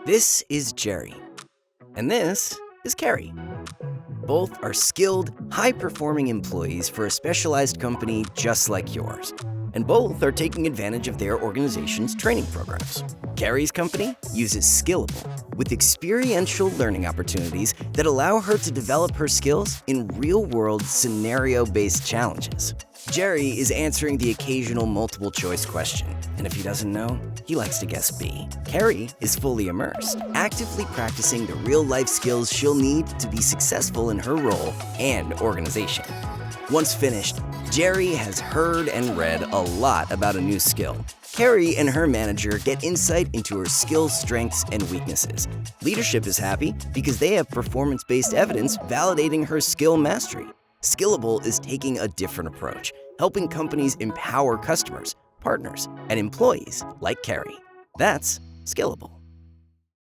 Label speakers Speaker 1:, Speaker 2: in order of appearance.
Speaker 1: This is Jerry, and this is Carrie. Both are skilled, high-performing employees for a specialized company just like yours, and both are taking advantage of their organization's training programs. Carrie's company uses Skillable, with experiential learning opportunities that allow her to develop her skills in real-world scenario-based challenges. Jerry is answering the occasional multiple-choice question, and if he doesn't know, he likes to guess B. Carrie is fully immersed, actively practicing the real-life skills she'll need to be successful in her role and organization. Once finished, Jerry has heard and read a lot about a new skill. Carrie and her manager get insight into her skill strengths and weaknesses. Leadership is happy because they have performance-based evidence validating her skill mastery. Skillable is taking a different approach, helping companies empower customers, partners, and employees like Carrie. That's Skillable.